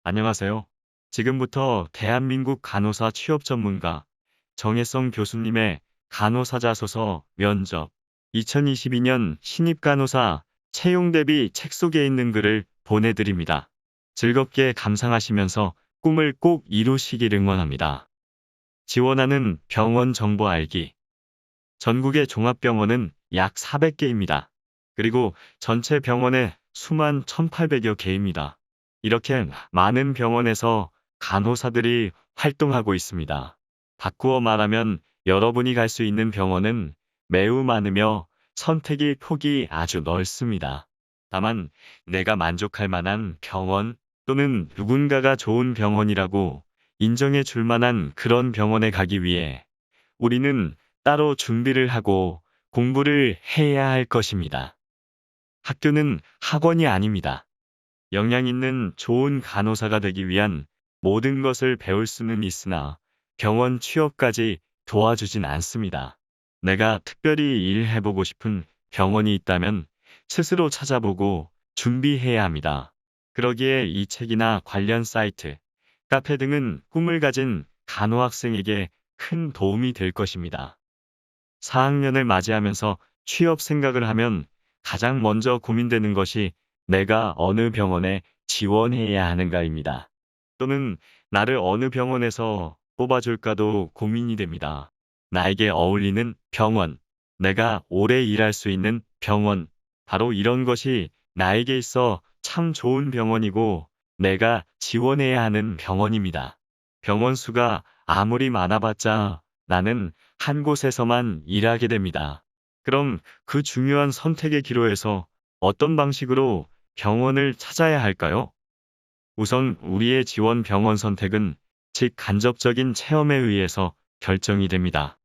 안녕하세요. 지금부터 대한민국 간호사 취업 전문가 정혜성 교수님의 간호사자소서 면접 2022년 신입 간호사 채용 대비 책 속에 있는 글을 보내드립니다. 즐겁게 감상하시면서 꿈을 꼭 이루시길 응원합니다. 지원하는 병원 정보 알기. 전국의 종합병원은 약 400개입니다. 그리고 전체 병원의 수만 1,800여 개입니다. 이렇게 많은 병원에서 간호사들이 활동하고 있습니다. 바꾸어 말하면 여러분이 갈 수 있는 병원은 매우 많으며 선택의 폭이 아주 넓습니다. 다만 내가 만족할 만한 병원 또는 누군가가 좋은 병원이라고 인정해 줄 만한 그런 병원에 가기 위해 우리는 따로 준비를 하고 공부를 해야 할 것입니다. 학교는 학원이 아닙니다. 역량 있는 좋은 간호사가 되기 위한 모든 것을 배울 수는 있으나 병원 취업까지 도와주진 않습니다. 내가 특별히 일해보고 싶은 병원이 있다면 스스로 찾아보고 준비해야 합니다. 그러기에 이 책이나 관련 사이트, 카페 등은 꿈을 가진 간호학생에게 큰 도움이 될 것입니다. 4학년을 맞이하면서 취업 생각을 하면 가장 먼저 고민되는 것이 내가 어느 병원에 지원해야 하는가입니다. 또는 나를 어느 병원에서 뽑아줄까도 고민이 됩니다. 나에게 어울리는 병원, 내가 오래 일할 수 있는 병원, 바로 이런 것이 나에게 있어 참 좋은 병원이고 내가 지원해야 하는 병원입니다. 병원 수가 아무리 많아봤자 나는 한 곳에서만 일하게 됩니다. 그럼 그 중요한 선택의 기로에서 어떤 방식으로 병원을 찾아야 할까요? 우선 우리의 지원 병원 선택은 직간접적인 체험에 의해서 결정이 됩니다.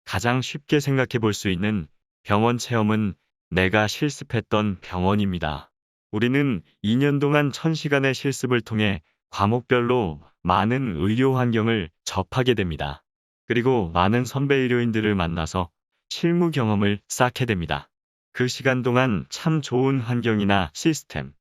가장 쉽게 생각해 볼 수 있는 병원 체험은 내가 실습했던 병원입니다. 우리는 2년 동안 1000시간의 실습을 통해 과목별로 많은 의료 환경을 접하게 됩니다. 그리고 많은 선배 의료인들을 만나서 실무 경험을 쌓게 됩니다. 그 시간 동안 참 좋은 환경이나 시스템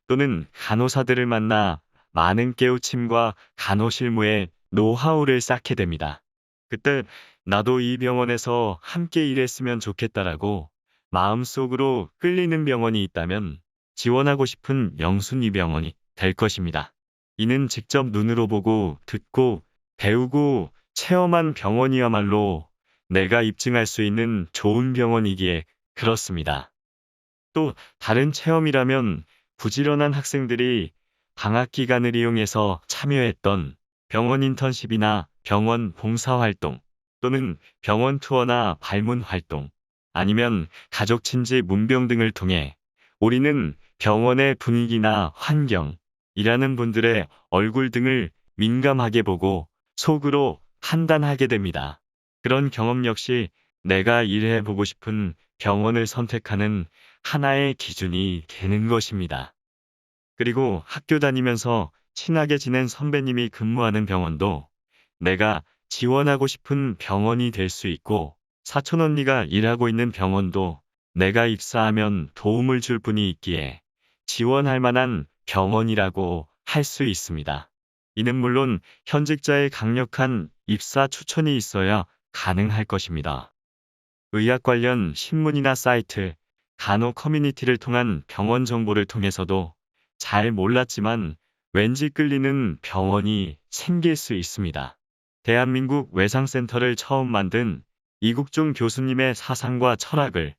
또는 간호사들을 만나 많은 깨우침과 간호실무의 노하우를 쌓게 됩니다. 그때 나도 이 병원에서 함께 일했으면 좋겠다라고 마음속으로 끌리는 병원이 있다면 지원하고 싶은 영순위 병원이 될 것입니다. 이는 직접 눈으로 보고 듣고 배우고 체험한 병원이야말로 내가 입증할 수 있는 좋은 병원이기에 그렇습니다. 또 다른 체험이라면 부지런한 학생들이 방학 기간을 이용해서 참여했던 병원 인턴십이나 병원 봉사활동 또는 병원 투어나 방문 활동 아니면 가족 친지 문병 등을 통해 우리는 병원의 분위기나 환경, 일하는 분들의 얼굴 등을 민감하게 보고 속으로 판단하게 됩니다. 그런 경험 역시 내가 일해보고 싶은 병원을 선택하는 하나의 기준이 되는 것입니다. 그리고 학교 다니면서 친하게 지낸 선배님이 근무하는 병원도 내가 지원하고 싶은 병원이 될 수 있고, 사촌 언니가 일하고 있는 병원도 내가 입사하면 도움을 줄 분이 있기에 지원할 만한 병원이라고 할 수 있습니다. 이는 물론 현직자의 강력한 입사 추천이 있어야 가능할 것입니다. 의학 관련 신문이나 사이트, 간호 커뮤니티를 통한 병원 정보를 통해서도 잘 몰랐지만 왠지 끌리는 병원이 생길 수 있습니다. 대한민국 외상센터를 처음 만든 이국종 교수님의 사상과 철학을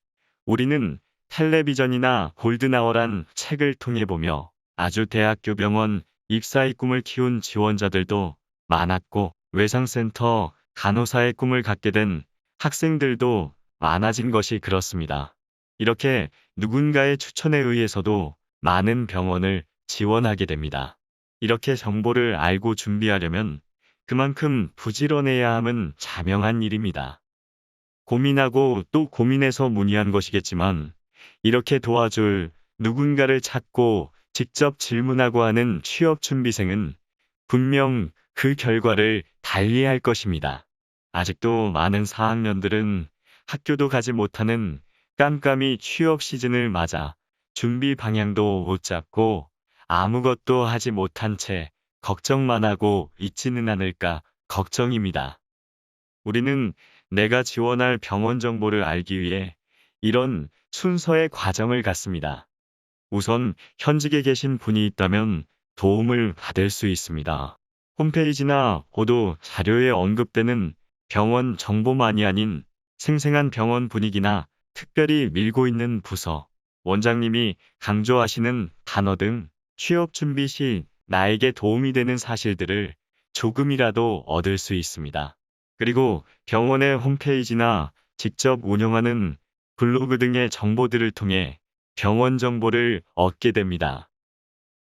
우리는 텔레비전이나 골든아워란 책을 통해 보며 아주 대학교 병원 입사의 꿈을 키운 지원자들도 많았고 외상센터 간호사의 꿈을 갖게 된 학생들도 많아진 것이 그렇습니다. 이렇게 누군가의 추천에 의해서도 많은 병원을 지원하게 됩니다. 이렇게 정보를 알고 준비하려면 그만큼 부지런해야 함은 자명한 일입니다. 고민하고 또 고민해서 문의한 것이겠지만 이렇게 도와줄 누군가를 찾고 직접 질문하고 하는 취업준비생은 분명 그 결과를 달리할 것입니다. 아직도 많은 4학년들은 학교도 가지 못하는 깜깜이 취업 시즌을 맞아 준비 방향도 못 잡고 아무것도 하지 못한 채 걱정만 하고 있지는 않을까 걱정입니다. 우리는 내가 지원할 병원 정보를 알기 위해 이런 순서의 과정을 갖습니다. 우선 현직에 계신 분이 있다면 도움을 받을 수 있습니다. 홈페이지나 보도 자료에 언급되는 병원 정보만이 아닌 생생한 병원 분위기나 특별히 밀고 있는 부서, 원장님이 강조하시는 단어 등 취업 준비 시 나에게 도움이 되는 사실들을 조금이라도 얻을 수 있습니다. 그리고 병원의 홈페이지나 직접 운영하는 블로그 등의 정보들을 통해 병원 정보를 얻게 됩니다.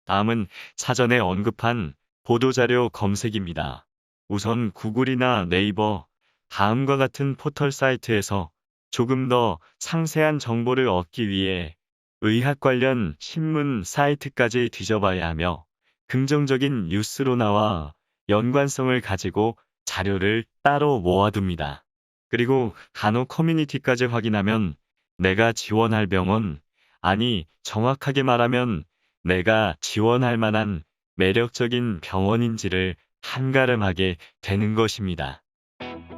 다음은 사전에 언급한 보도자료 검색입니다. 우선 구글이나 네이버, 다음과 같은 포털 사이트에서 조금 더 상세한 정보를 얻기 위해 의학 관련 신문 사이트까지 뒤져봐야 하며 긍정적인 뉴스로 나와 연관성을 가지고 자료를 따로 모아둡니다. 그리고 간호 커뮤니티까지 확인하면 내가 지원할 병원, 아니 정확하게 말하면 내가 지원할 만한 매력적인 병원인지를 한가름하게 되는 것입니다.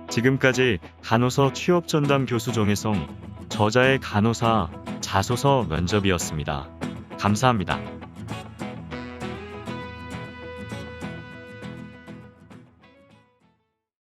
지금까지 간호사 취업 전담 교수 정혜성, 저자의 간호사 자소서 면접이었습니다. 감사합니다.